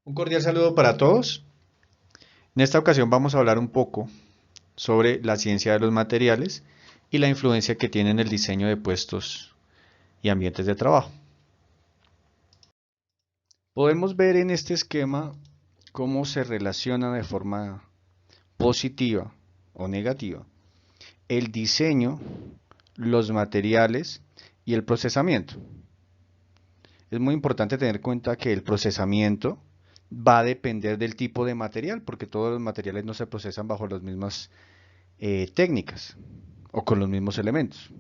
Un cordial saludo para todos. En esta ocasión vamos a hablar un poco sobre la ciencia de los materiales y la influencia que tiene en el diseño de puestos y ambientes de trabajo. Podemos ver en este esquema cómo se relaciona de forma positiva o negativa el diseño, los materiales y el procesamiento. Es muy importante tener en cuenta que el procesamiento va a depender del tipo de material, porque todos los materiales no se procesan bajo las mismas técnicas o con los mismos elementos.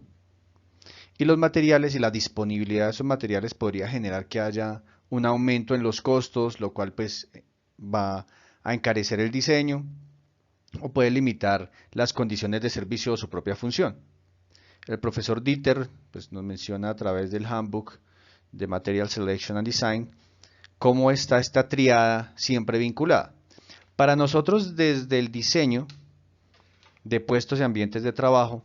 Y los materiales y la disponibilidad de esos materiales podría generar que haya un aumento en los costos, lo cual pues va a encarecer el diseño o puede limitar las condiciones de servicio o su propia función. El profesor Dieter pues, nos menciona a través del Handbook de Material Selection and Design cómo está esta triada siempre vinculada. Para nosotros desde el diseño de puestos y ambientes de trabajo,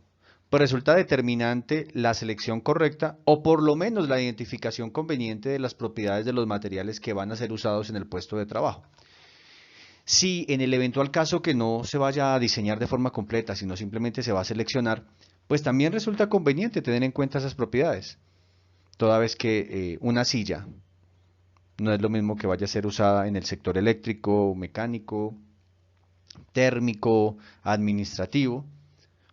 pues resulta determinante la selección correcta o por lo menos la identificación conveniente de las propiedades de los materiales que van a ser usados en el puesto de trabajo. Si en el eventual caso que no se vaya a diseñar de forma completa, sino simplemente se va a seleccionar, pues también resulta conveniente tener en cuenta esas propiedades, toda vez que una silla no es lo mismo que vaya a ser usada en el sector eléctrico, mecánico, térmico, administrativo,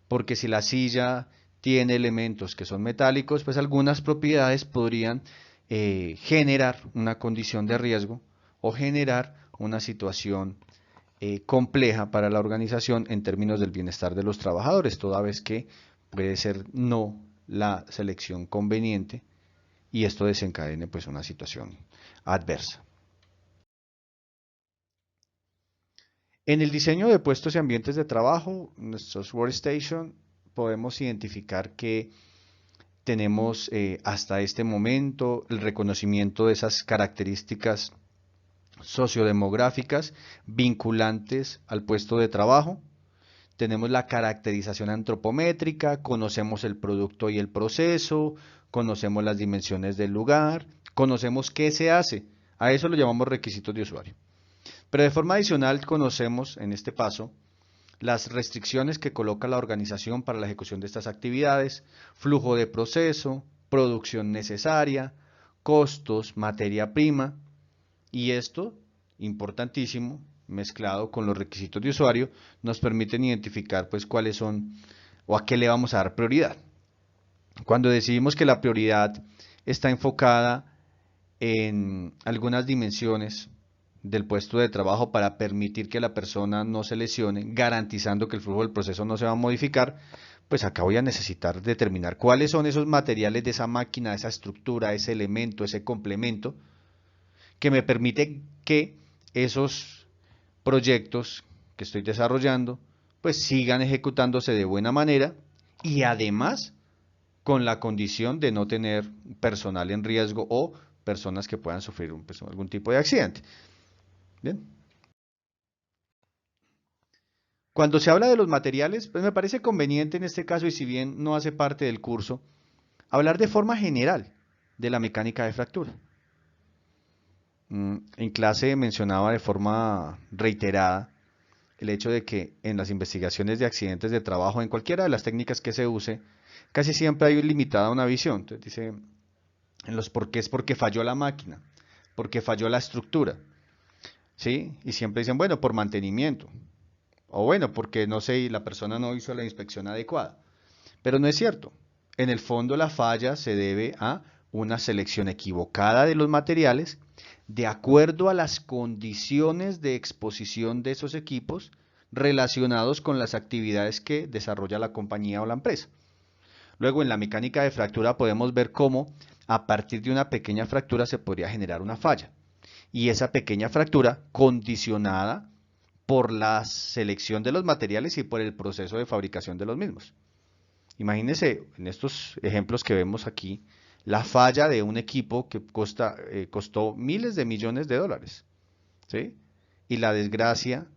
porque si la silla tiene elementos que son metálicos, pues algunas propiedades podrían generar una condición de riesgo o generar una situación compleja para la organización en términos del bienestar de los trabajadores, toda vez que puede ser no la selección conveniente y esto desencadene pues una situación adversa. En el diseño de puestos y ambientes de trabajo, nuestros workstation, podemos identificar que tenemos hasta este momento el reconocimiento de esas características sociodemográficas vinculantes al puesto de trabajo. Tenemos la caracterización antropométrica, conocemos el producto y el proceso, conocemos las dimensiones del lugar, conocemos qué se hace. A eso lo llamamos requisitos de usuario. Pero de forma adicional conocemos en este paso las restricciones que coloca la organización para la ejecución de estas actividades, flujo de proceso, producción necesaria, costos, materia prima, y esto, importantísimo, mezclado con los requisitos de usuario, nos permiten identificar pues cuáles son o a qué le vamos a dar prioridad. Cuando decidimos que la prioridad está enfocada en algunas dimensiones del puesto de trabajo para permitir que la persona no se lesione, garantizando que el flujo del proceso no se va a modificar, pues acá voy a necesitar determinar cuáles son esos materiales de esa máquina, esa estructura, ese elemento, ese complemento, que me permite que esos proyectos que estoy desarrollando, pues sigan ejecutándose de buena manera y además con la condición de no tener personal en riesgo o personas que puedan sufrir pues, algún tipo de accidente. Bien. Cuando se habla de los materiales, pues me parece conveniente en este caso, y si bien no hace parte del curso, hablar de forma general de la mecánica de fractura. En clase mencionaba de forma reiterada el hecho de que en las investigaciones de accidentes de trabajo, en cualquiera de las técnicas que se use, casi siempre hay limitada una visión. Entonces dice, en los por qué es porque falló la máquina, porque falló la estructura, ¿sí? Y siempre dicen, bueno, por mantenimiento, o bueno, porque no sé, la persona no hizo la inspección adecuada. Pero no es cierto. En el fondo la falla se debe a una selección equivocada de los materiales de acuerdo a las condiciones de exposición de esos equipos relacionados con las actividades que desarrolla la compañía o la empresa. Luego en la mecánica de fractura podemos ver cómo a partir de una pequeña fractura se podría generar una falla. Y esa pequeña fractura condicionada por la selección de los materiales y por el proceso de fabricación de los mismos. Imagínense en estos ejemplos que vemos aquí la falla de un equipo que costó miles de millones de dólares, ¿sí? Y la desgracia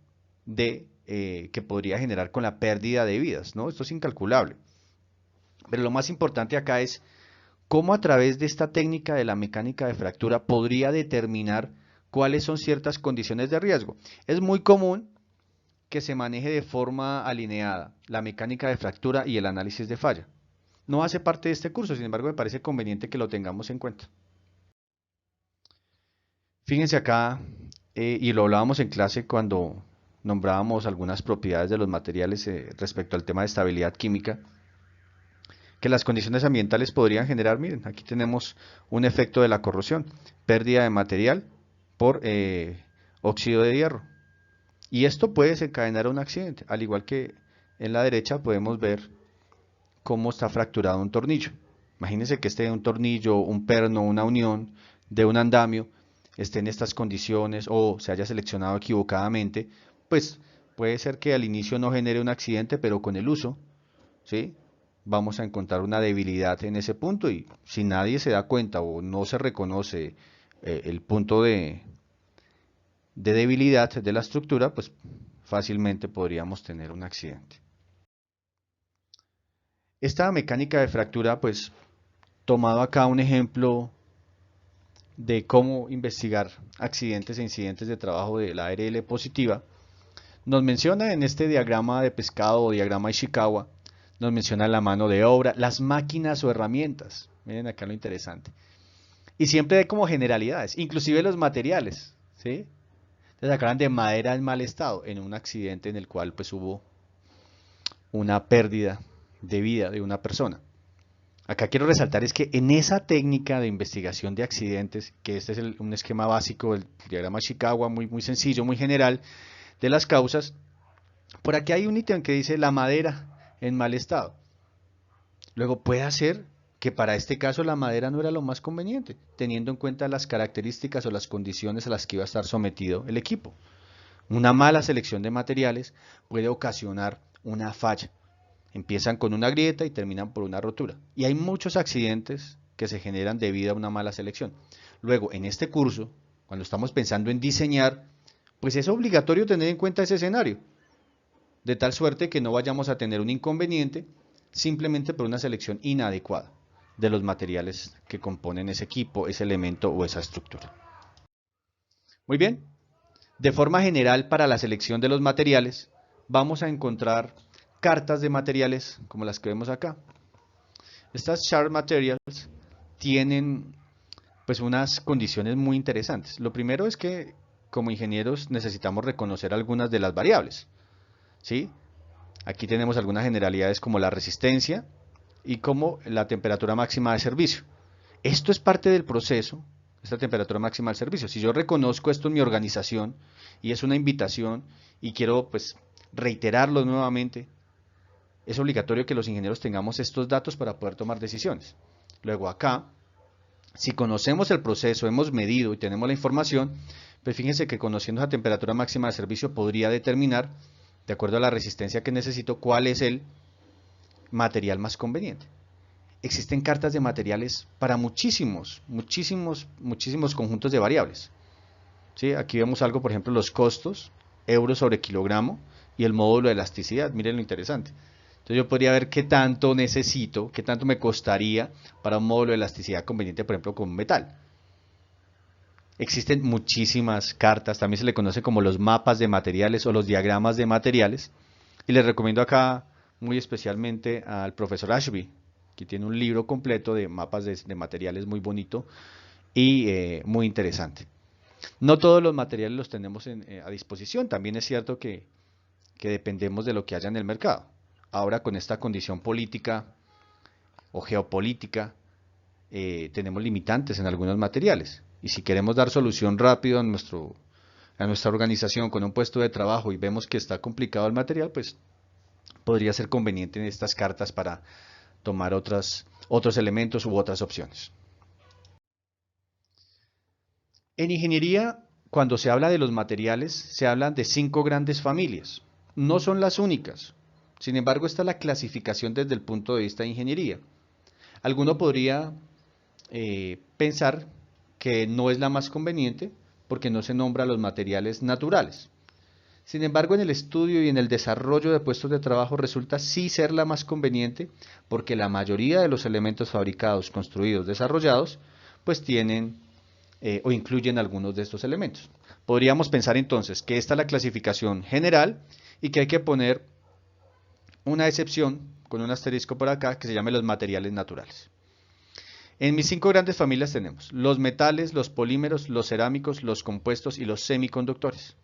que podría generar con la pérdida de vidas, ¿no? Esto es incalculable. Pero lo más importante acá es cómo a través de esta técnica de la mecánica de fractura podría determinar cuáles son ciertas condiciones de riesgo. Es muy común que se maneje de forma alineada la mecánica de fractura y el análisis de falla. No hace parte de este curso, sin embargo me parece conveniente que lo tengamos en cuenta. Fíjense acá, y lo hablábamos en clase cuando nombrábamos algunas propiedades de los materiales respecto al tema de estabilidad química, que las condiciones ambientales podrían generar, miren, aquí tenemos un efecto de la corrosión, pérdida de material por óxido de hierro. Y esto puede desencadenar un accidente, al igual que en la derecha podemos ver cómo está fracturado un tornillo. Imagínense que un tornillo, un perno, una unión de un andamio esté en estas condiciones o se haya seleccionado equivocadamente, pues puede ser que al inicio no genere un accidente, pero con el uso, ¿sí?, vamos a encontrar una debilidad en ese punto y si nadie se da cuenta o no se reconoce el punto de debilidad de la estructura, pues fácilmente podríamos tener un accidente. Esta mecánica de fractura, pues tomado acá un ejemplo de cómo investigar accidentes e incidentes de trabajo de la ARL positiva, nos menciona en este diagrama de pescado o diagrama de Ishikawa, nos menciona la mano de obra, las máquinas o herramientas. Miren acá lo interesante. Y siempre hay como generalidades, inclusive los materiales, ¿sí? Entonces acá hablan de madera en mal estado, en un accidente en el cual pues hubo una pérdida de vida de una persona. Acá quiero resaltar es que en esa técnica de investigación de accidentes, que este es un esquema básico del diagrama Ishikawa, muy sencillo, muy general, de las causas, por aquí hay un ítem que dice la madera en mal estado. Luego puede ser que para este caso la madera no era lo más conveniente, teniendo en cuenta las características o las condiciones a las que iba a estar sometido el equipo. Una mala selección de materiales puede ocasionar una falla. Empiezan con una grieta y terminan por una rotura. Y hay muchos accidentes que se generan debido a una mala selección. Luego, en este curso, cuando estamos pensando en diseñar, pues es obligatorio tener en cuenta ese escenario, de tal suerte que no vayamos a tener un inconveniente simplemente por una selección inadecuada de los materiales que componen ese equipo, ese elemento o esa estructura. Muy bien, de forma general para la selección de los materiales vamos a encontrar cartas de materiales como las que vemos acá. Estas chart materials tienen pues unas condiciones muy interesantes. Lo primero es que como ingenieros necesitamos reconocer algunas de las variables, ¿sí? Aquí tenemos algunas generalidades como la resistencia y como la temperatura máxima de servicio. Esto es parte del proceso, esta temperatura máxima del servicio. Si yo reconozco esto en mi organización y es una invitación y quiero pues reiterarlo nuevamente, es obligatorio que los ingenieros tengamos estos datos para poder tomar decisiones. Luego acá, si conocemos el proceso, hemos medido y tenemos la información, pues fíjense que conociendo la temperatura máxima de servicio podría determinar, de acuerdo a la resistencia que necesito, cuál es el material más conveniente. Existen cartas de materiales para muchísimos conjuntos de variables. ¿Sí? Aquí vemos algo, por ejemplo, los costos, euros sobre kilogramo, y el módulo de elasticidad. Miren lo interesante. Entonces yo podría ver qué tanto necesito, qué tanto me costaría para un módulo de elasticidad conveniente, por ejemplo, con un metal. Existen muchísimas cartas, también se le conoce como los mapas de materiales o los diagramas de materiales. Y les recomiendo acá muy especialmente al profesor Ashby, que tiene un libro completo de mapas de materiales muy bonito y muy interesante. No todos los materiales los tenemos a disposición, también es cierto que dependemos de lo que haya en el mercado. Ahora con esta condición política o geopolítica tenemos limitantes en algunos materiales y si queremos dar solución rápido a nuestra organización con un puesto de trabajo y vemos que está complicado el material, pues podría ser conveniente en estas cartas para tomar otros elementos u otras opciones. En ingeniería, cuando se habla de los materiales, se hablan de 5 grandes familias. No son las únicas. Sin embargo, está la clasificación desde el punto de vista de ingeniería. Alguno podría pensar que no es la más conveniente porque no se nombra los materiales naturales. Sin embargo, en el estudio y en el desarrollo de puestos de trabajo resulta sí ser la más conveniente porque la mayoría de los elementos fabricados, construidos, desarrollados, pues tienen o incluyen algunos de estos elementos. Podríamos pensar entonces que esta es la clasificación general y que hay que poner una excepción con un asterisco por acá que se llame los materiales naturales. En mis 5 grandes familias tenemos los metales, los polímeros, los cerámicos, los compuestos y los semiconductores.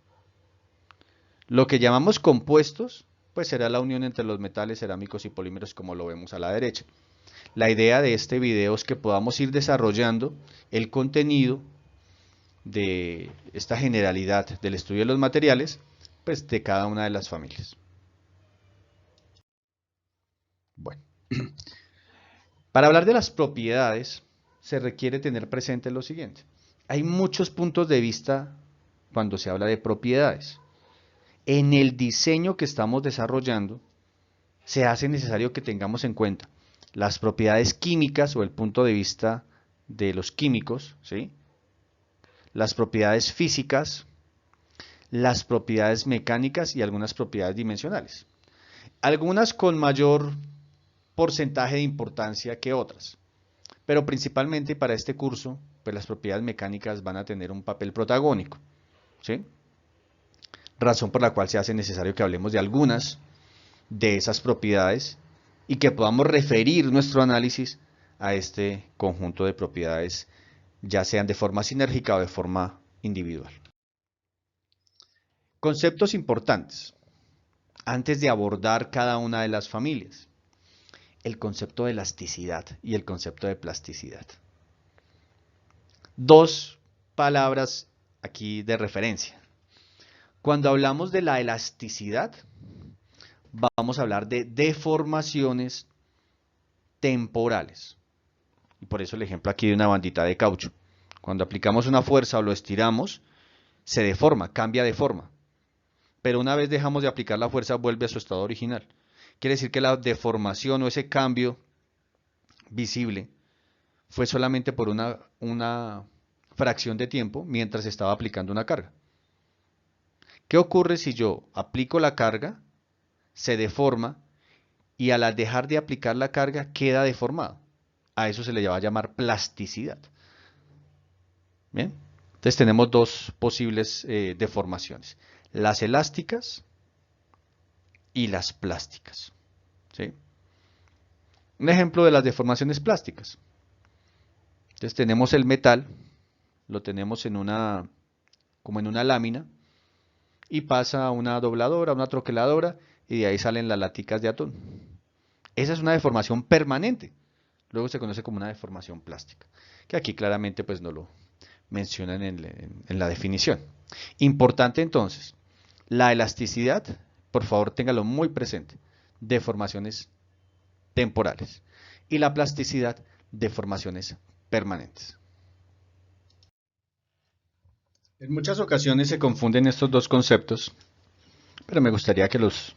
Lo que llamamos compuestos, pues será la unión entre los metales, cerámicos y polímeros como lo vemos a la derecha. La idea de este video es que podamos ir desarrollando el contenido de esta generalidad del estudio de los materiales, pues de cada una de las familias. Bueno, para hablar de las propiedades se requiere tener presente lo siguiente. Hay muchos puntos de vista cuando se habla de propiedades. En el diseño que estamos desarrollando se hace necesario que tengamos en cuenta las propiedades químicas o el punto de vista de los químicos, ¿sí? Las propiedades físicas, las propiedades mecánicas y algunas propiedades dimensionales. Algunas con mayor porcentaje de importancia que otras, pero principalmente para este curso, pues las propiedades mecánicas van a tener un papel protagónico, ¿sí? Razón por la cual se hace necesario que hablemos de algunas de esas propiedades y que podamos referir nuestro análisis a este conjunto de propiedades, ya sean de forma sinérgica o de forma individual. Conceptos importantes antes de abordar cada una de las familias. El concepto de elasticidad y el concepto de plasticidad. Dos palabras aquí de referencia. Cuando hablamos de la elasticidad, vamos a hablar de deformaciones temporales. Y por eso el ejemplo aquí de una bandita de caucho. Cuando aplicamos una fuerza o lo estiramos, se deforma, cambia de forma. Pero una vez dejamos de aplicar la fuerza, vuelve a su estado original. Quiere decir que la deformación o ese cambio visible fue solamente por una fracción de tiempo mientras estaba aplicando una carga. ¿Qué ocurre si yo aplico la carga, se deforma y al dejar de aplicar la carga queda deformado? A eso se le va a llamar plasticidad. Bien, entonces tenemos dos posibles deformaciones, las elásticas y las plásticas, ¿sí? Un ejemplo de las deformaciones plásticas. Entonces tenemos el metal, lo tenemos como en una lámina, y pasa a una dobladora, una troqueladora, y de ahí salen las laticas de atún. Esa es una deformación permanente. Luego se conoce como una deformación plástica, que aquí claramente pues no lo mencionan en la definición. Importante entonces, la elasticidad, por favor téngalo muy presente, deformaciones temporales, y la plasticidad, deformaciones permanentes. En muchas ocasiones se confunden estos dos conceptos, pero me gustaría que los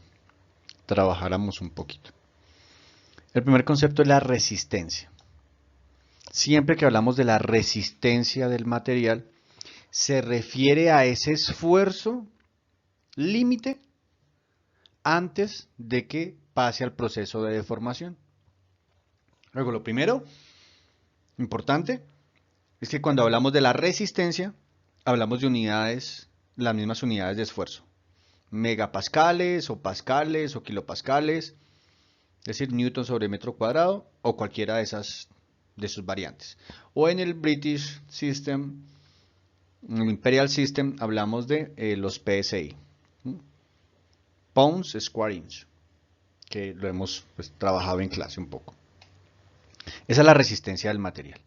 trabajáramos un poquito. El primer concepto es la resistencia. Siempre que hablamos de la resistencia del material, se refiere a ese esfuerzo límite antes de que pase al proceso de deformación. Luego, lo primero, importante, es que cuando hablamos de la resistencia, hablamos de unidades, las mismas unidades de esfuerzo. Megapascales o pascales o kilopascales, es decir, newton sobre metro cuadrado o cualquiera de sus variantes. O en el British System, en el Imperial System, hablamos de los PSI, Pounds Square Inch, que lo hemos trabajado en clase un poco. Esa es la resistencia del material.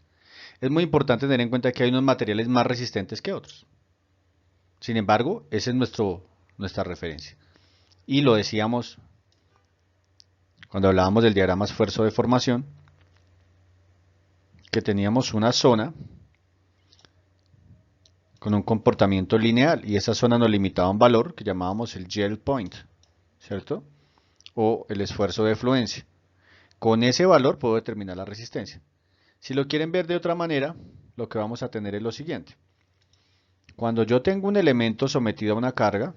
Es muy importante tener en cuenta que hay unos materiales más resistentes que otros. Sin embargo, esa es nuestra referencia. Y lo decíamos cuando hablábamos del diagrama esfuerzo-deformación, que teníamos una zona con un comportamiento lineal y esa zona nos limitaba a un valor que llamábamos el yield point, ¿cierto? O el esfuerzo de fluencia. Con ese valor puedo determinar la resistencia. Si lo quieren ver de otra manera, lo que vamos a tener es lo siguiente. Cuando yo tengo un elemento sometido a una carga,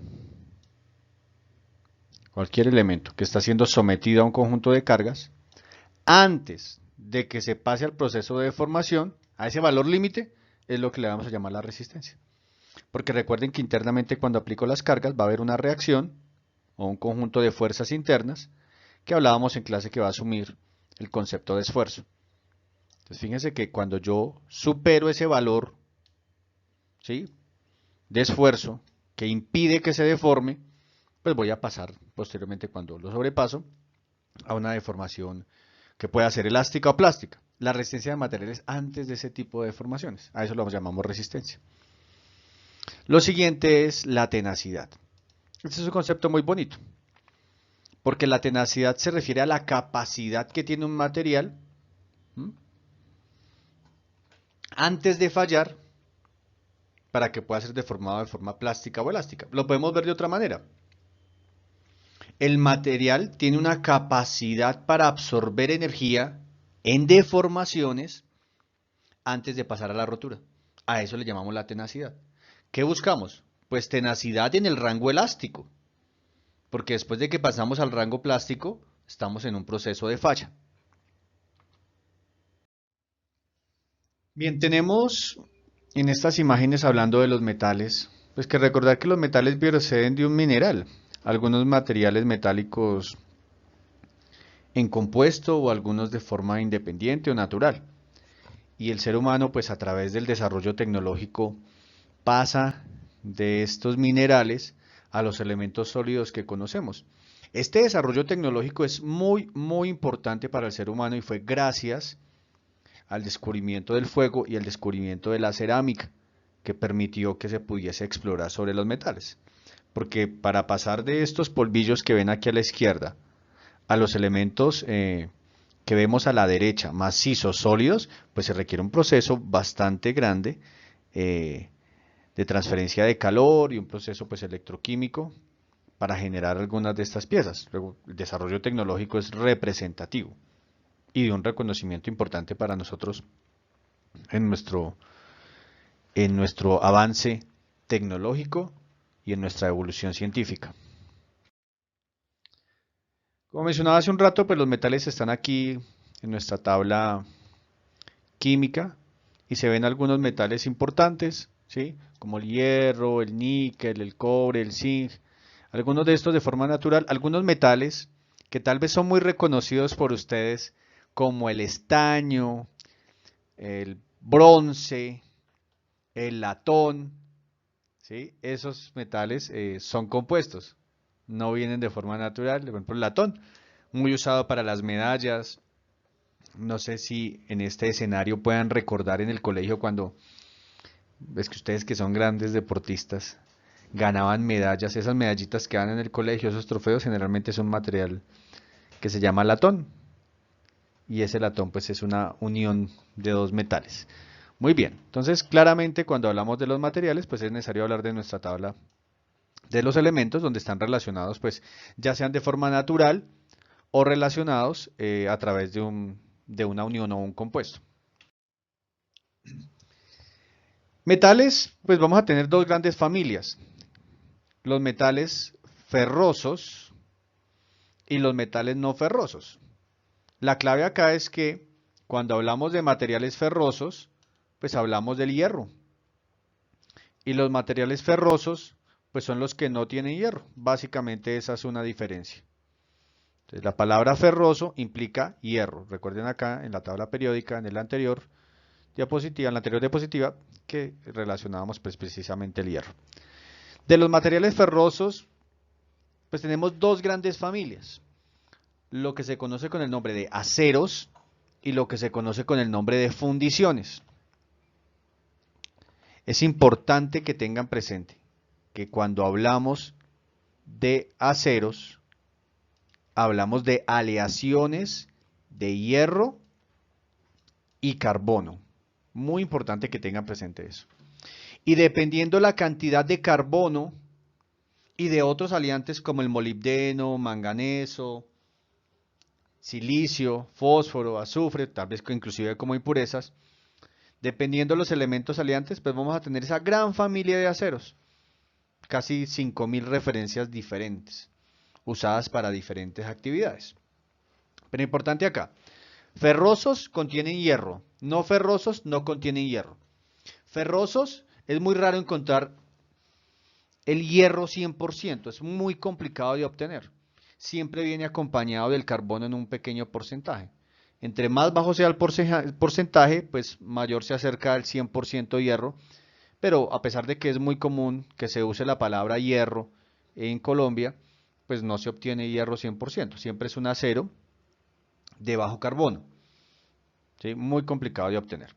cualquier elemento que está siendo sometido a un conjunto de cargas, antes de que se pase al proceso de deformación, a ese valor límite, es lo que le vamos a llamar la resistencia. Porque recuerden que internamente cuando aplico las cargas va a haber una reacción o un conjunto de fuerzas internas que hablábamos en clase que va a asumir el concepto de esfuerzo. Entonces fíjense que cuando yo supero ese valor, ¿sí?, de esfuerzo que impide que se deforme, pues voy a pasar posteriormente, cuando lo sobrepaso, a una deformación que pueda ser elástica o plástica. La resistencia de materiales antes de ese tipo de deformaciones. A eso lo llamamos resistencia. Lo siguiente es la tenacidad. Este es un concepto muy bonito, porque la tenacidad se refiere a la capacidad que tiene un material, ¿m?, antes de fallar, para que pueda ser deformado de forma plástica o elástica. Lo podemos ver de otra manera. El material tiene una capacidad para absorber energía en deformaciones antes de pasar a la rotura. A eso le llamamos la tenacidad. ¿Qué buscamos? Pues tenacidad en el rango elástico, porque después de que pasamos al rango plástico, estamos en un proceso de falla. Bien, tenemos en estas imágenes, hablando de los metales, pues que recordar que los metales proceden de un mineral. Algunos materiales metálicos en compuesto o algunos de forma independiente o natural. Y el ser humano, pues a través del desarrollo tecnológico, pasa de estos minerales a los elementos sólidos que conocemos. Este desarrollo tecnológico es muy importante para el ser humano, y fue gracias al descubrimiento del fuego y al descubrimiento de la cerámica, que permitió que se pudiese explorar sobre los metales. Porque para pasar de estos polvillos que ven aquí a la izquierda a los elementos que vemos a la derecha, macizos, sólidos, pues se requiere un proceso bastante grande de transferencia de calor y un proceso pues electroquímico para generar algunas de estas piezas. Luego, el desarrollo tecnológico es representativo y de un reconocimiento importante para nosotros en nuestro avance tecnológico y en nuestra evolución científica. Como mencionaba hace un rato, pues los metales están aquí en nuestra tabla química y se ven algunos metales importantes, ¿sí?, como el hierro, el níquel, el cobre, el zinc, algunos de estos de forma natural, algunos metales que tal vez son muy reconocidos por ustedes, como el estaño, el bronce, el latón, ¿sí? Esos metales son compuestos, no vienen de forma natural. Por ejemplo, el latón, muy usado para las medallas. No sé si en este escenario puedan recordar en el colegio cuando, es que ustedes que son grandes deportistas, ganaban medallas, esas medallitas que dan en el colegio, esos trofeos generalmente son material que se llama latón. Y ese latón pues es una unión de dos metales. Muy bien, entonces claramente cuando hablamos de los materiales pues es necesario hablar de nuestra tabla de los elementos, donde están relacionados pues ya sean de forma natural o relacionados a través de una unión o un compuesto. Metales, pues vamos a tener dos grandes familias: los metales ferrosos y los metales no ferrosos. La clave acá es que cuando hablamos de materiales ferrosos, pues hablamos del hierro. Y los materiales ferrosos, pues son los que no tienen hierro. Básicamente esa es una diferencia. Entonces, la palabra ferroso implica hierro. Recuerden acá en la tabla periódica, en la anterior diapositiva, que relacionábamos pues precisamente el hierro. De los materiales ferrosos, pues tenemos dos grandes familias: lo que se conoce con el nombre de aceros y lo que se conoce con el nombre de fundiciones. Es importante que tengan presente que cuando hablamos de aceros, hablamos de aleaciones de hierro y carbono. Muy importante que tengan presente eso. Y dependiendo la cantidad de carbono y de otros aliantes como el molibdeno, manganeso, silicio, fósforo, azufre, tal vez inclusive como impurezas, dependiendo de los elementos aliantes, pues vamos a tener esa gran familia de aceros. Casi 5000 referencias diferentes, usadas para diferentes actividades. Pero importante acá, ferrosos contienen hierro, no ferrosos no contienen hierro. Ferrosos, es muy raro encontrar el hierro 100%, es muy complicado de obtener. Siempre viene acompañado del carbono en un pequeño porcentaje. Entre más bajo sea el porcentaje, pues mayor se acerca al 100% hierro. Pero a pesar de que es muy común que se use la palabra hierro en Colombia, pues no se obtiene hierro 100%. Siempre es un acero de bajo carbono. ¿Sí? Muy complicado de obtener.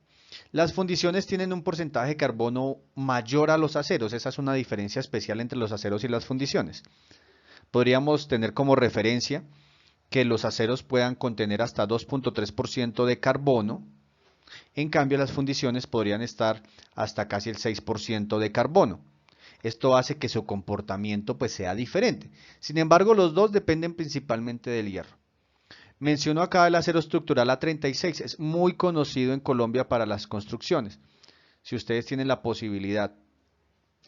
Las fundiciones tienen un porcentaje de carbono mayor a los aceros. Esa es una diferencia especial entre los aceros y las fundiciones. Podríamos tener como referencia que los aceros puedan contener hasta 2.3% de carbono. En cambio, las fundiciones podrían estar hasta casi el 6% de carbono. Esto hace que su comportamiento pues sea diferente. Sin embargo, los dos dependen principalmente del hierro. Menciono acá el acero estructural A36, es muy conocido en Colombia para las construcciones. Si ustedes tienen la posibilidad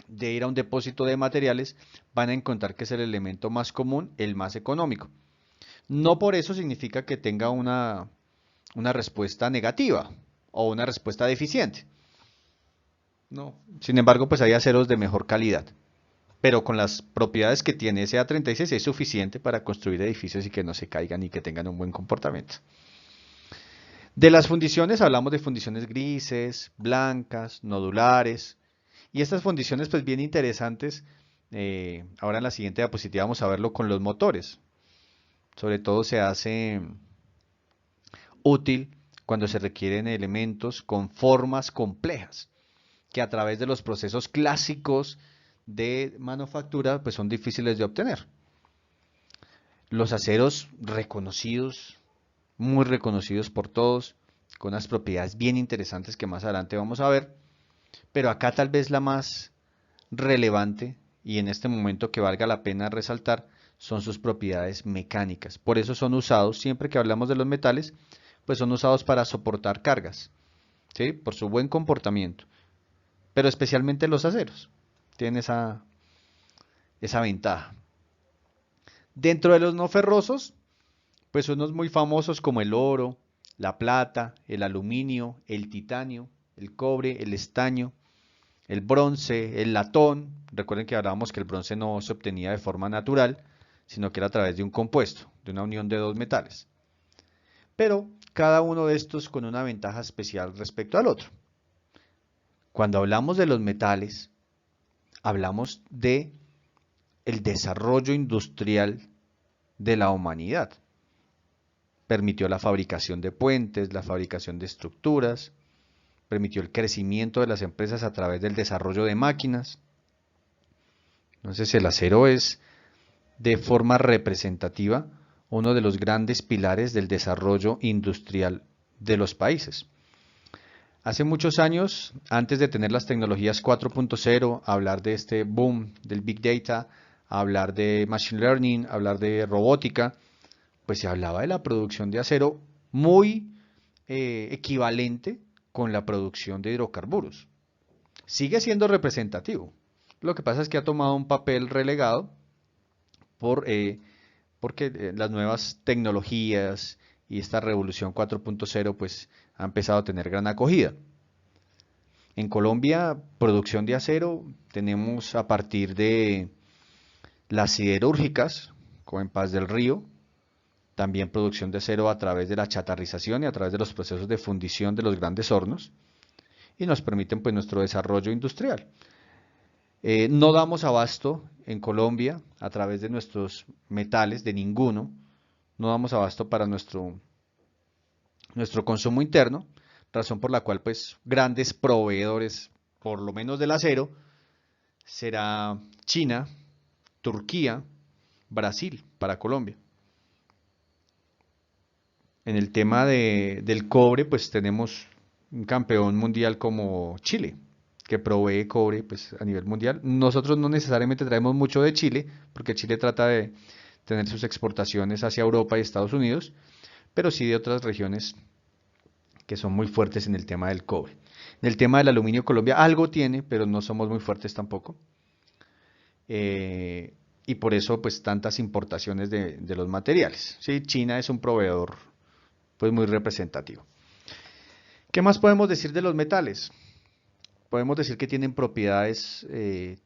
de ir a un depósito de materiales, van a encontrar que es el elemento más común, el más económico. No por eso significa que tenga una respuesta negativa o una respuesta deficiente. No. Sin embargo, pues hay aceros de mejor calidad. Pero con las propiedades que tiene ese A36 es suficiente para construir edificios y que no se caigan y que tengan un buen comportamiento. De las fundiciones hablamos de fundiciones grises, blancas, nodulares. Y estas fundiciones pues bien interesantes. Ahora en la siguiente diapositiva vamos a verlo con los motores. Sobre todo se hace útil cuando se requieren elementos con formas complejas, que a través de los procesos clásicos de manufactura pues son difíciles de obtener. Los aceros reconocidos, muy reconocidos por todos, con unas propiedades bien interesantes que más adelante vamos a ver, pero acá tal vez la más relevante y en este momento que valga la pena resaltar son sus propiedades mecánicas. Por eso son usados, siempre que hablamos de los metales, pues son usados para soportar cargas, ¿sí? Por su buen comportamiento, pero especialmente los aceros tienen esa ventaja. Dentro de los no ferrosos, pues unos muy famosos como el oro, la plata, el aluminio, el titanio, el cobre, el estaño, el bronce, el latón. Recuerden que hablábamos que el bronce no se obtenía de forma natural, sino que era a través de un compuesto, de una unión de dos metales. Pero cada uno de estos con una ventaja especial respecto al otro. Cuando hablamos de los metales, hablamos de el desarrollo industrial de la humanidad. Permitió la fabricación de puentes, la fabricación de estructuras, permitió el crecimiento de las empresas a través del desarrollo de máquinas. Entonces el acero es de forma representativa uno de los grandes pilares del desarrollo industrial de los países. Hace muchos años, antes de tener las tecnologías 4.0, hablar de este boom del Big Data, hablar de Machine Learning, hablar de robótica, pues se hablaba de la producción de acero muy equivalente con la producción de hidrocarburos. Sigue siendo representativo. Lo que pasa es que ha tomado un papel relegado porque las nuevas tecnologías y esta revolución 4.0 pues ha empezado a tener gran acogida. En Colombia, producción de acero tenemos a partir de las siderúrgicas, como en Paz del Río, también producción de acero a través de la chatarrización y a través de los procesos de fundición de los grandes hornos, y nos permiten pues nuestro desarrollo industrial. No damos abasto en Colombia a través de nuestros metales, de ninguno, no damos abasto para nuestro consumo interno, razón por la cual pues grandes proveedores, por lo menos del acero, será China, Turquía, Brasil para Colombia. En el tema del cobre, pues tenemos un campeón mundial como Chile, que provee cobre pues, a nivel mundial. Nosotros no necesariamente traemos mucho de Chile, porque Chile trata de tener sus exportaciones hacia Europa y Estados Unidos, pero sí de otras regiones que son muy fuertes en el tema del cobre. En el tema del aluminio, Colombia algo tiene, pero no somos muy fuertes tampoco. Y por eso pues tantas importaciones de los materiales. ¿Sí? China es un proveedor pues muy representativo. ¿Qué más podemos decir de los metales? podemos decir que tienen propiedades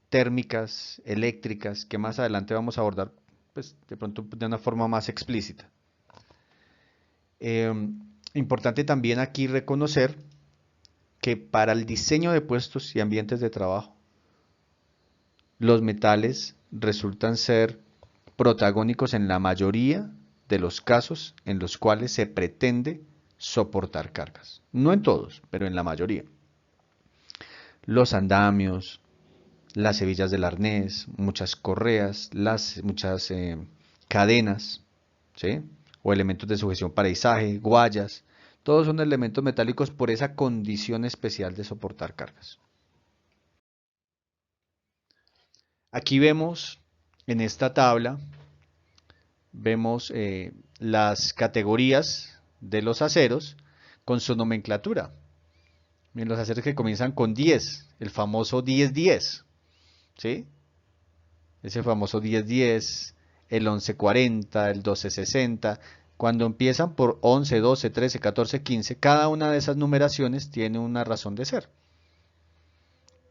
térmicas, eléctricas, que más adelante vamos a abordar, pues de pronto de una forma más explícita. Importante también aquí reconocer que para el diseño de puestos y ambientes de trabajo, los metales resultan ser protagónicos en la mayoría de los casos en los cuales se pretende soportar cargas. No en todos, pero en la mayoría. Los andamios, las hebillas del arnés, muchas correas, muchas cadenas, ¿sí? O elementos de sujeción para izaje, guayas, todos son elementos metálicos por esa condición especial de soportar cargas. Aquí vemos en esta tabla, vemos las categorías de los aceros con su nomenclatura. Miren, los aceros que comienzan con 10, el famoso 10-10, ¿sí? Ese famoso 10-10, el 11-40, el 12-60. Cuando empiezan por 11, 12, 13, 14, 15, cada una de esas numeraciones tiene una razón de ser.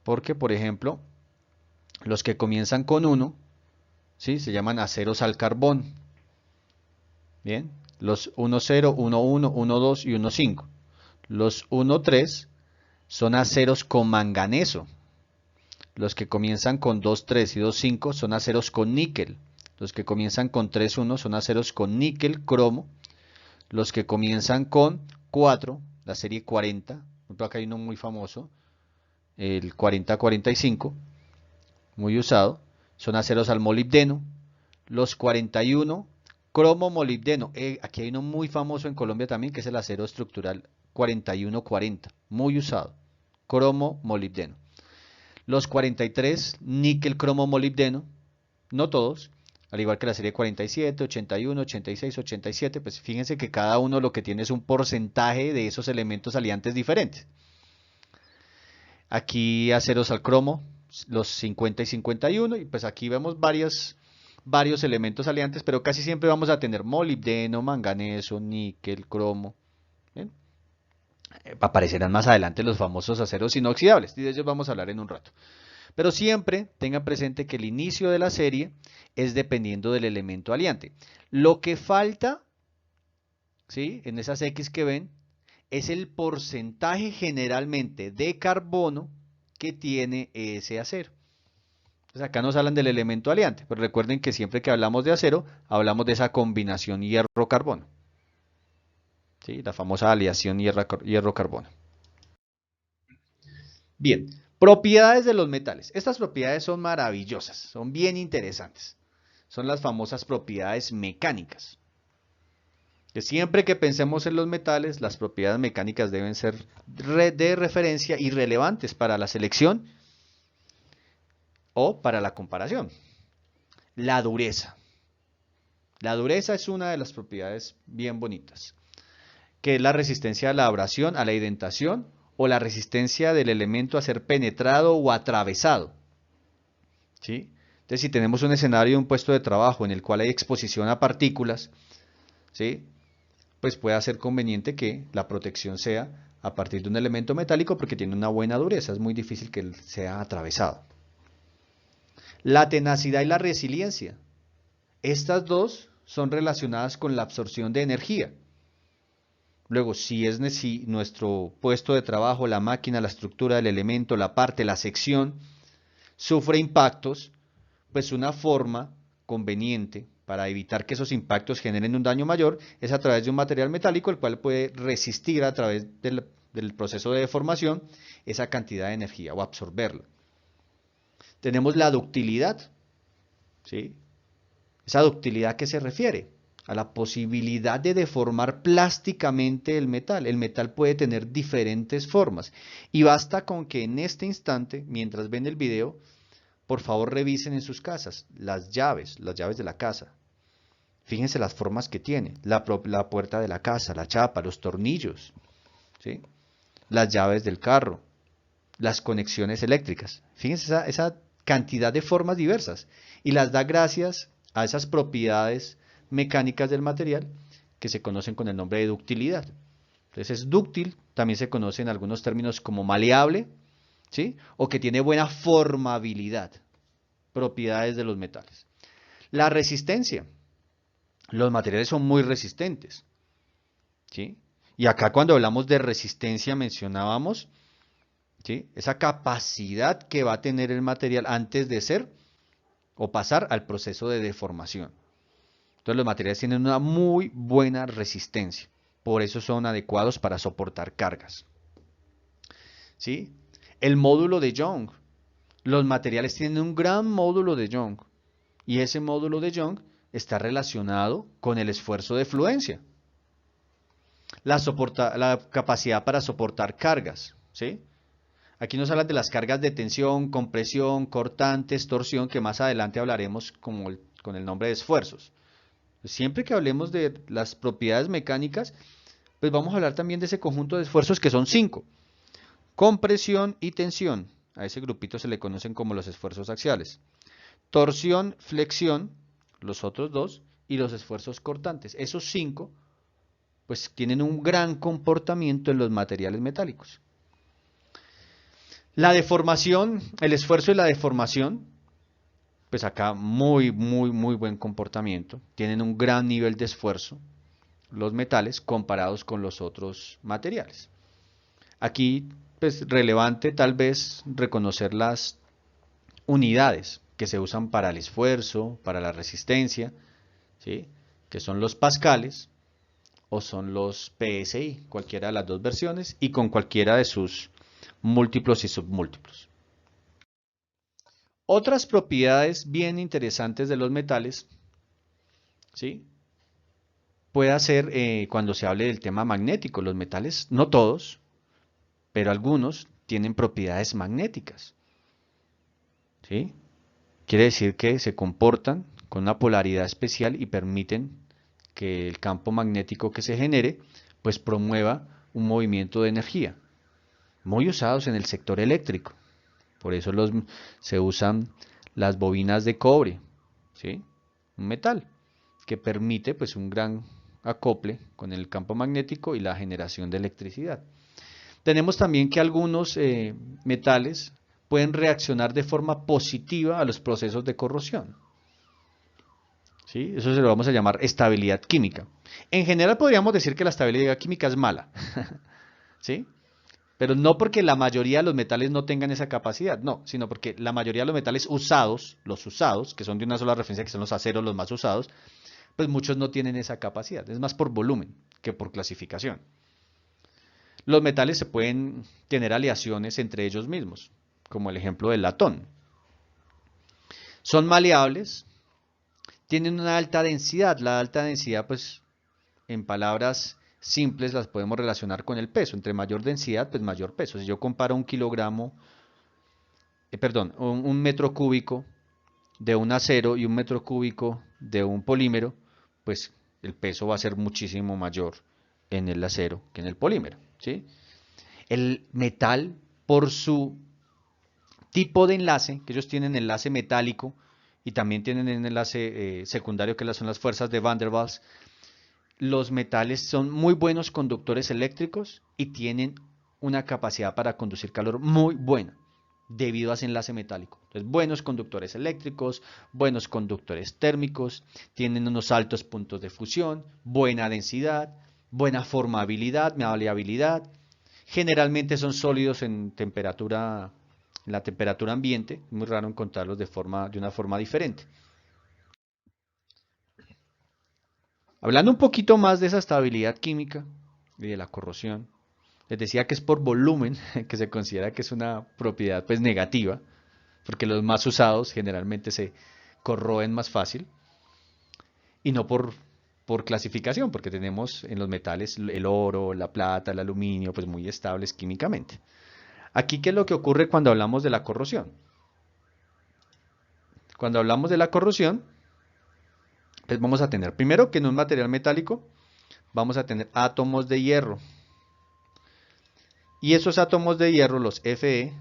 Porque, por ejemplo, los que comienzan con 1, ¿sí? Se llaman aceros al carbón. Bien, los 1-0, 1-1, 1-2 y 1-5. Los 1-3 son aceros con manganeso. Los que comienzan con 2-3 y 2-5 son aceros con níquel. Los que comienzan con 3-1 son aceros con níquel, cromo. Los que comienzan con 4, la serie 40, por ejemplo acá hay uno muy famoso, el 40-45, muy usado, son aceros al molibdeno. Los 41, cromo molibdeno. Aquí hay uno muy famoso en Colombia también, que es el acero estructural 41-40, muy usado, cromo molibdeno. Los 43, níquel, cromo molibdeno, no todos, al igual que la serie 47, 81, 86, 87, pues fíjense que cada uno lo que tiene es un porcentaje de esos elementos aliantes diferentes. Aquí aceros al cromo, los 50 y 51, y pues aquí vemos varios elementos aliantes, pero casi siempre vamos a tener molibdeno, manganeso, níquel, cromo. ¿Bien? Aparecerán más adelante los famosos aceros inoxidables, y de ellos vamos a hablar en un rato. Pero siempre tengan presente que el inicio de la serie es dependiendo del elemento aliante. Lo que falta, ¿sí? En esas X que ven, es el porcentaje generalmente de carbono que tiene ese acero. Entonces acá nos hablan del elemento aliante, pero recuerden que siempre que hablamos de acero, hablamos de esa combinación hierro-carbono. ¿Sí? La famosa aleación hierro-carbono. Bien, propiedades de los metales. Estas propiedades son maravillosas, son bien interesantes. Son las famosas propiedades mecánicas. Que siempre que pensemos en los metales, las propiedades mecánicas deben ser de referencia y relevantes para la selección o para la comparación. La dureza. La dureza es una de las propiedades bien bonitas, que es la resistencia a la abrasión, a la indentación, o la resistencia del elemento a ser penetrado o atravesado. ¿Sí? Entonces, si tenemos un escenario de un puesto de trabajo en el cual hay exposición a partículas, ¿sí? Pues puede ser conveniente que la protección sea a partir de un elemento metálico porque tiene una buena dureza, es muy difícil que sea atravesado. La tenacidad y la resiliencia. Estas dos son relacionadas con la absorción de energía. Luego, si nuestro puesto de trabajo, la máquina, la estructura del elemento, la parte, la sección, sufre impactos, pues una forma conveniente para evitar que esos impactos generen un daño mayor es a través de un material metálico el cual puede resistir a través del proceso de deformación esa cantidad de energía o absorberla. Tenemos la ductilidad, ¿sí? ¿Esa ductilidad a qué se refiere? A la posibilidad de deformar plásticamente el metal. El metal puede tener diferentes formas y basta con que en este instante, mientras ven el video, por favor revisen en sus casas las llaves de la casa. Fíjense las formas que tiene, la puerta de la casa, la chapa, los tornillos, ¿sí? Las llaves del carro, las conexiones eléctricas. Fíjense esa cantidad de formas diversas y las da gracias a esas propiedades mecánicas del material que se conocen con el nombre de ductilidad. Entonces es dúctil, también se conoce en algunos términos como maleable ¿sí? O que tiene buena formabilidad, propiedades de los metales. La resistencia. Los materiales son muy resistentes, ¿sí? Y acá cuando hablamos de resistencia mencionábamos, ¿sí?, esa capacidad que va a tener el material antes de ser o pasar al proceso de deformación. Entonces los materiales tienen una muy buena resistencia, por eso son adecuados para soportar cargas, ¿sí? El módulo de Young. Los materiales tienen un gran módulo de Young y ese módulo de Young está relacionado con el esfuerzo de fluencia. La capacidad para soportar cargas, ¿sí? Aquí nos hablan de las cargas de tensión, compresión, cortantes, torsión, que más adelante hablaremos con el nombre de esfuerzos. Siempre que hablemos de las propiedades mecánicas, pues vamos a hablar también de ese conjunto de esfuerzos que son 5. Compresión y tensión. A ese grupito se le conocen como los esfuerzos axiales. Torsión, flexión, los otros 2, y los esfuerzos cortantes. Esos 5, pues tienen un gran comportamiento en los materiales metálicos. La deformación, el esfuerzo y la deformación, pues acá muy buen comportamiento. Tienen un gran nivel de esfuerzo los metales comparados con los otros materiales. Aquí, pues relevante tal vez reconocer las unidades que se usan para el esfuerzo, para la resistencia, ¿sí?, que son los pascales o son los PSI, cualquiera de las dos versiones, y con cualquiera de sus múltiplos y submúltiplos. Otras propiedades bien interesantes de los metales, ¿sí?, puede ser cuando se hable del tema magnético. Los metales, no todos, pero algunos tienen propiedades magnéticas, ¿sí? Quiere decir que se comportan con una polaridad especial y permiten que el campo magnético que se genere pues promueva un movimiento de energía, muy usados en el sector eléctrico. Por eso se usan las bobinas de cobre, ¿sí?, un metal que permite pues un gran acople con el campo magnético y la generación de electricidad. Tenemos también que algunos metales pueden reaccionar de forma positiva a los procesos de corrosión, ¿sí? Eso se lo vamos a llamar estabilidad química. En general podríamos decir que la estabilidad química es mala, ¿sí? Pero no porque la mayoría de los metales no tengan esa capacidad, no, sino porque la mayoría de los metales usados, los usados, que son de una sola referencia, que son los aceros los más usados, pues muchos no tienen esa capacidad. Es más por volumen que por clasificación. Los metales se pueden tener aleaciones entre ellos mismos, como el ejemplo del latón. Son maleables, tienen una alta densidad. La alta densidad, pues, en palabras simples las podemos relacionar con el peso. Entre mayor densidad, pues mayor peso. Si yo comparo un kilogramo, un metro cúbico de un acero y un metro cúbico de un polímero, pues el peso va a ser muchísimo mayor en el acero que en el polímero, ¿sí? El metal, por su tipo de enlace, que ellos tienen enlace metálico y también tienen un enlace secundario que son las fuerzas de Van der Waals, los metales son muy buenos conductores eléctricos y tienen una capacidad para conducir calor muy buena debido a ese enlace metálico. Entonces, buenos conductores eléctricos, buenos conductores térmicos, tienen unos altos puntos de fusión, buena densidad, buena formabilidad, maleabilidad. Generalmente son sólidos en la temperatura ambiente. Es muy raro encontrarlos de una forma diferente. Hablando un poquito más de esa estabilidad química y de la corrosión, les decía que es por volumen, que se considera que es una propiedad pues negativa, porque los más usados generalmente se corroen más fácil, y no por clasificación, porque tenemos en los metales el oro, la plata, el aluminio, pues muy estables químicamente. Aquí, ¿qué es lo que ocurre cuando hablamos de la corrosión? Cuando hablamos de la corrosión, pues vamos a tener, primero que en un material metálico, vamos a tener átomos de hierro. Y esos átomos de hierro, los Fe,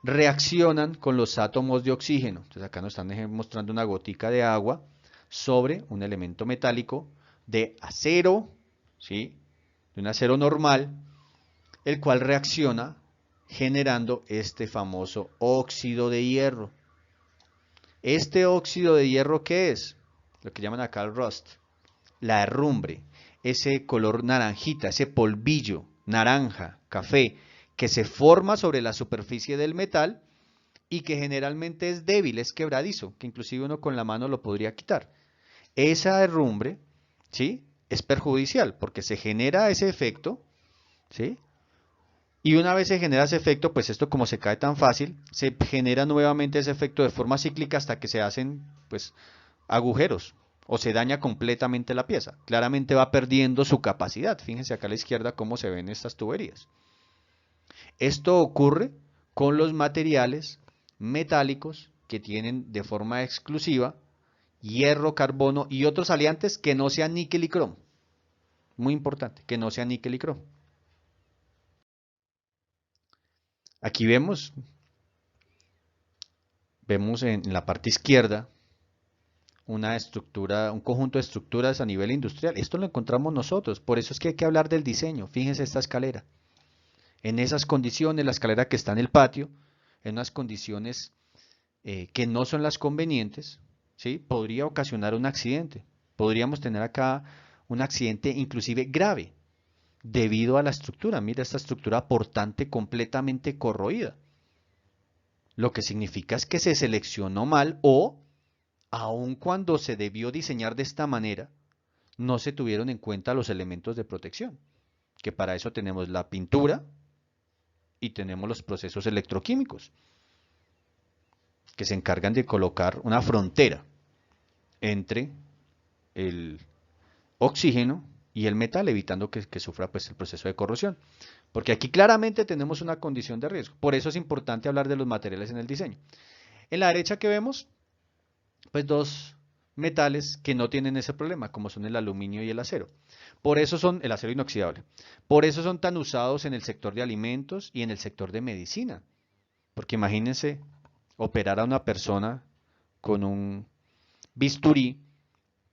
reaccionan con los átomos de oxígeno. Entonces acá nos están mostrando una gotica de agua sobre un elemento metálico de acero, ¿sí?, de un acero normal, el cual reacciona generando este famoso óxido de hierro. Este óxido de hierro, ¿qué es? Lo que llaman acá el rust, la herrumbre, ese color naranjita, ese polvillo naranja, café, que se forma sobre la superficie del metal y que generalmente es débil, es quebradizo, que inclusive uno con la mano lo podría quitar. Esa herrumbre, ¿sí?, es perjudicial porque se genera ese efecto, ¿sí? Y una vez se genera ese efecto, pues esto como se cae tan fácil, se genera nuevamente ese efecto de forma cíclica hasta que se hacen, pues, agujeros o se daña completamente la pieza. Claramente va perdiendo su capacidad. Fíjense acá a la izquierda cómo se ven estas tuberías. Esto ocurre con los materiales metálicos que tienen de forma exclusiva hierro, carbono y otros aliantes que no sean níquel y cromo. Muy importante, que no sean níquel y cromo. Aquí vemos en la parte izquierda una estructura, un conjunto de estructuras a nivel industrial. Esto lo encontramos nosotros, por eso es que hay que hablar del diseño. Fíjense esta escalera. En esas condiciones, la escalera que está en el patio, en unas condiciones que no son las convenientes, ¿sí?, podría ocasionar un accidente. Podríamos tener acá un accidente inclusive grave debido a la estructura. Mira esta estructura portante completamente corroída. Lo que significa es que se seleccionó mal o, aun cuando se debió diseñar de esta manera, no se tuvieron en cuenta los elementos de protección, que para eso tenemos la pintura y tenemos los procesos electroquímicos, que se encargan de colocar una frontera entre el oxígeno y el metal, evitando que sufra pues, el proceso de corrosión. Porque aquí claramente tenemos una condición de riesgo. Por eso es importante hablar de los materiales en el diseño. En la derecha que vemos, pues dos metales que no tienen ese problema, como son el aluminio y el acero. Por eso son el acero inoxidable. Por eso son tan usados en el sector de alimentos y en el sector de medicina. Porque imagínense operar a una persona con un bisturí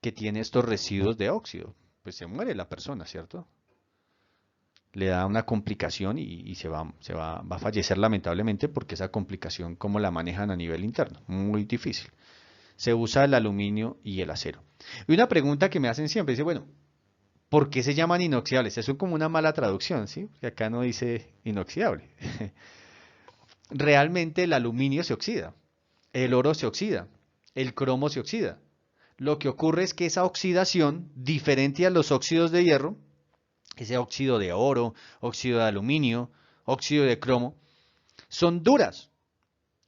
que tiene estos residuos de óxido. Pues se muere la persona, ¿cierto? Le da una complicación y va a fallecer lamentablemente porque esa complicación, ¿cómo la manejan a nivel interno? Muy difícil. Se usa el aluminio y el acero. Y una pregunta que me hacen siempre, dice, bueno, ¿por qué se llaman inoxidables? Eso es como una mala traducción, ¿sí? Porque acá no dice inoxidable. Realmente el aluminio se oxida, el oro se oxida, el cromo se oxida. Lo que ocurre es que esa oxidación, diferente a los óxidos de hierro, ese óxido de oro, óxido de aluminio, óxido de cromo, son duras,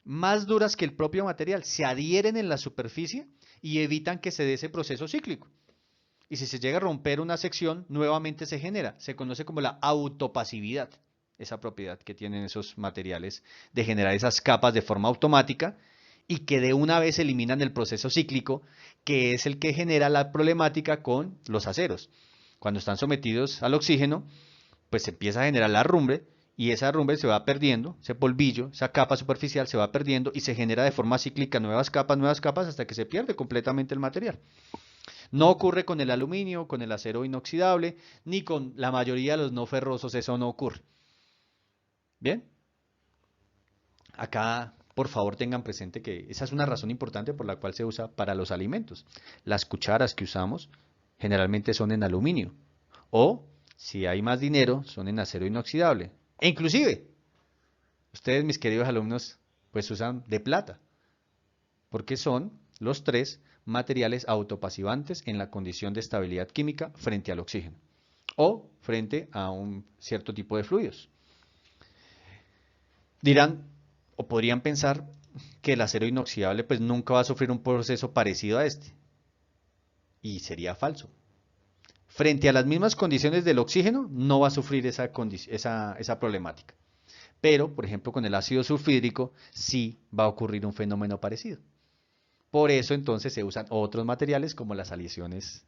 más duras que el propio material, se adhieren en la superficie y evitan que se dé ese proceso cíclico. Y si se llega a romper una sección, nuevamente se genera. Se conoce como la autopasividad, esa propiedad que tienen esos materiales de generar esas capas de forma automática y que de una vez eliminan el proceso cíclico, que es el que genera la problemática con los aceros. Cuando están sometidos al oxígeno, pues se empieza a generar la herrumbre y esa herrumbre se va perdiendo, ese polvillo, esa capa superficial se va perdiendo y se genera de forma cíclica nuevas capas hasta que se pierde completamente el material. No ocurre con el aluminio, con el acero inoxidable, ni con la mayoría de los no ferrosos, eso no ocurre. Bien, acá por favor tengan presente que esa es una razón importante por la cual se usa para los alimentos. Las cucharas que usamos generalmente son en aluminio o si hay más dinero son en acero inoxidable. E inclusive, ustedes mis queridos alumnos pues usan de plata porque son los tres materiales autopasivantes en la condición de estabilidad química frente al oxígeno o frente a un cierto tipo de fluidos. Dirán o podrían pensar que el acero inoxidable pues nunca va a sufrir un proceso parecido a este. Y sería falso. Frente a las mismas condiciones del oxígeno no va a sufrir esa problemática. Pero, por ejemplo, con el ácido sulfídrico sí va a ocurrir un fenómeno parecido. Por eso entonces se usan otros materiales como las aleaciones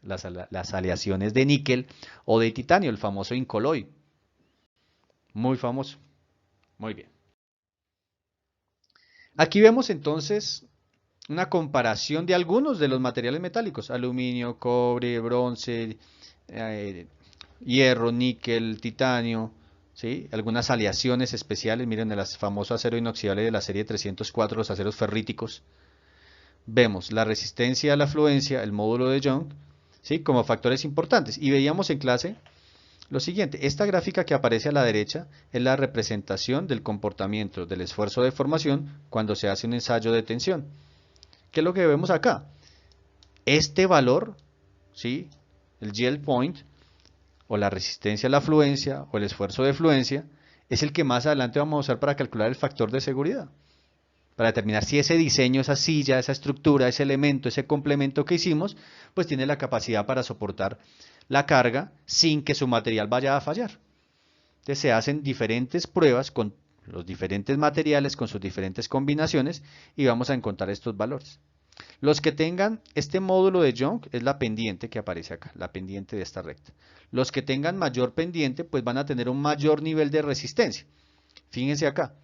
de níquel o de titanio, el famoso Incoloy. Muy famoso. Muy bien. Aquí vemos entonces una comparación de algunos de los materiales metálicos: aluminio, cobre, bronce, hierro, níquel, titanio, ¿sí? Algunas aleaciones especiales, miren el famoso acero inoxidable de la serie 304, los aceros ferríticos. Vemos la resistencia a la fluencia, el módulo de Young, ¿sí? Como factores importantes. Y veíamos en clase lo siguiente, esta gráfica que aparece a la derecha es la representación del comportamiento del esfuerzo de formación cuando se hace un ensayo de tensión. ¿Qué es lo que vemos acá? Este valor, ¿sí? El yield point, o la resistencia a la fluencia, o el esfuerzo de fluencia, es el que más adelante vamos a usar para calcular el factor de seguridad. Para determinar si ese diseño, esa silla, esa estructura, ese elemento, ese complemento que hicimos, pues tiene la capacidad para soportar la carga sin que su material vaya a fallar. Entonces se hacen diferentes pruebas con los diferentes materiales, con sus diferentes combinaciones, y vamos a encontrar estos valores. Los que tengan este módulo de Young es la pendiente que aparece acá, la pendiente de esta recta. Los que tengan mayor pendiente, pues van a tener un mayor nivel de resistencia. Fíjense acá,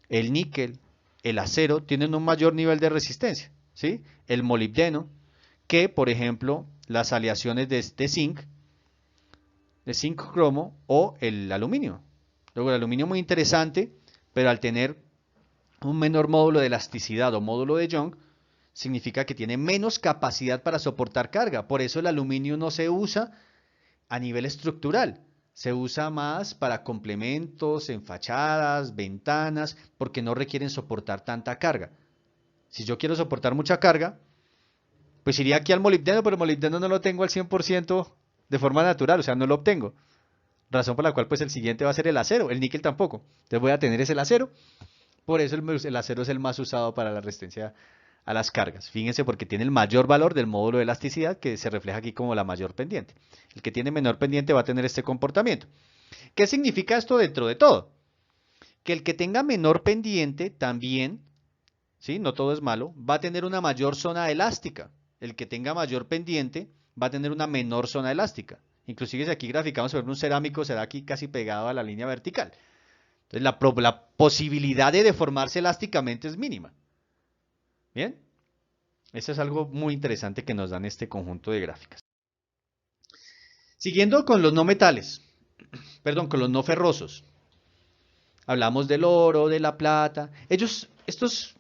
el níquel, el acero tienen un mayor nivel de resistencia, ¿sí? El molibdeno, que por ejemplo las aleaciones de zinc cromo o el aluminio. Luego el aluminio muy interesante, pero al tener un menor módulo de elasticidad o módulo de Young, significa que tiene menos capacidad para soportar carga. Por eso el aluminio no se usa a nivel estructural. Se usa más para complementos, en fachadas, ventanas, porque no requieren soportar tanta carga. Si yo quiero soportar mucha carga, pues iría aquí al molibdeno, pero el molibdeno no lo tengo al 100% de forma natural, o sea, no lo obtengo. Razón por la cual pues el siguiente va a ser el acero, el níquel tampoco. Entonces voy a tener ese acero, por eso el acero es el más usado para la resistencia a las cargas. Fíjense porque tiene el mayor valor del módulo de elasticidad que se refleja aquí como la mayor pendiente. El que tiene menor pendiente va a tener este comportamiento. ¿Qué significa esto dentro de todo? Que el que tenga menor pendiente también, ¿sí? No todo es malo, va a tener una mayor zona elástica. El que tenga mayor pendiente va a tener una menor zona elástica. Inclusive si aquí graficamos sobre un cerámico será aquí casi pegado a la línea vertical. Entonces la posibilidad de deformarse elásticamente es mínima. Bien, eso es algo muy interesante que nos dan este conjunto de gráficas. Siguiendo con los no metales, perdón, con los no ferrosos. Hablamos del oro, de la plata. Estos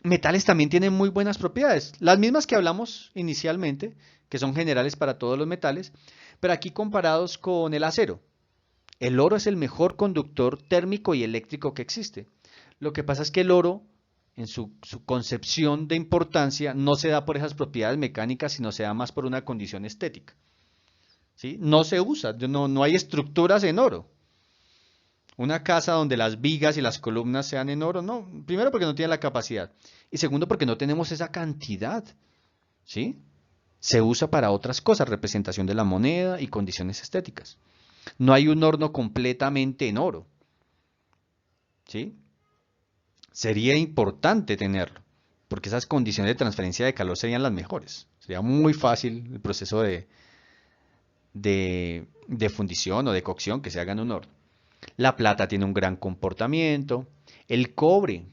metales también tienen muy buenas propiedades. Las mismas que hablamos inicialmente, que son generales para todos los metales, pero aquí comparados con el acero. El oro es el mejor conductor térmico y eléctrico que existe. Lo que pasa es que el oro, en su concepción de importancia, no se da por esas propiedades mecánicas, sino se da más por una condición estética. ¿Sí? No se usa, no hay estructuras en oro. Una casa donde las vigas y las columnas sean en oro, no. Primero porque no tiene la capacidad. Y segundo porque no tenemos esa cantidad. ¿Sí? Se usa para otras cosas, representación de la moneda y condiciones estéticas. No hay un horno completamente en oro. ¿Sí? Sería importante tenerlo, porque esas condiciones de transferencia de calor serían las mejores. Sería muy fácil el proceso de fundición o de cocción que se haga en un horno. La plata tiene un gran comportamiento. El cobre,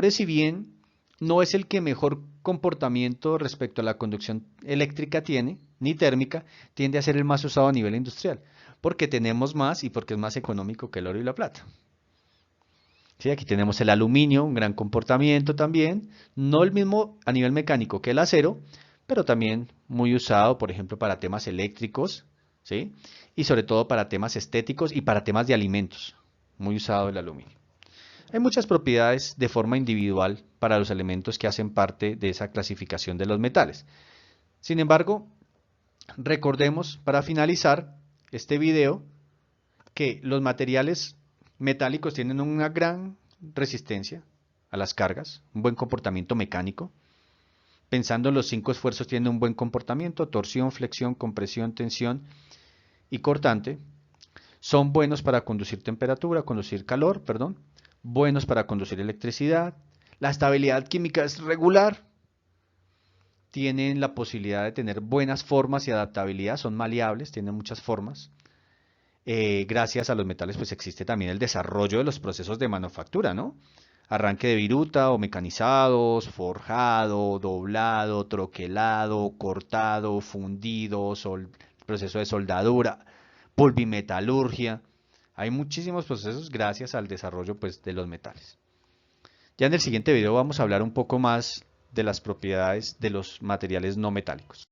si bien no es el que mejor comportamiento respecto a la conducción eléctrica tiene, ni térmica, tiende a ser el más usado a nivel industrial, porque tenemos más y porque es más económico que el oro y la plata. Sí, aquí tenemos el aluminio, un gran comportamiento también, no el mismo a nivel mecánico que el acero, pero también muy usado, por ejemplo, para temas eléctricos, ¿sí? Y sobre todo para temas estéticos y para temas de alimentos, muy usado el aluminio. Hay muchas propiedades de forma individual para los elementos que hacen parte de esa clasificación de los metales. Sin embargo, recordemos para finalizar este video que los materiales metálicos tienen una gran resistencia a las cargas, un buen comportamiento mecánico. Pensando en los 5 esfuerzos, tienen un buen comportamiento: torsión, flexión, compresión, tensión y cortante. Son buenos para conducir calor, buenos para conducir electricidad. La estabilidad química es regular. Tienen la posibilidad de tener buenas formas y adaptabilidad, son maleables, tienen muchas formas. Gracias a los metales pues existe también el desarrollo de los procesos de manufactura, ¿no? Arranque de viruta o mecanizados, forjado, doblado, troquelado, cortado, fundido, proceso de soldadura, pulvimetalurgia. Hay muchísimos procesos gracias al desarrollo pues, de los metales. Ya en el siguiente video vamos a hablar un poco más de las propiedades de los materiales no metálicos.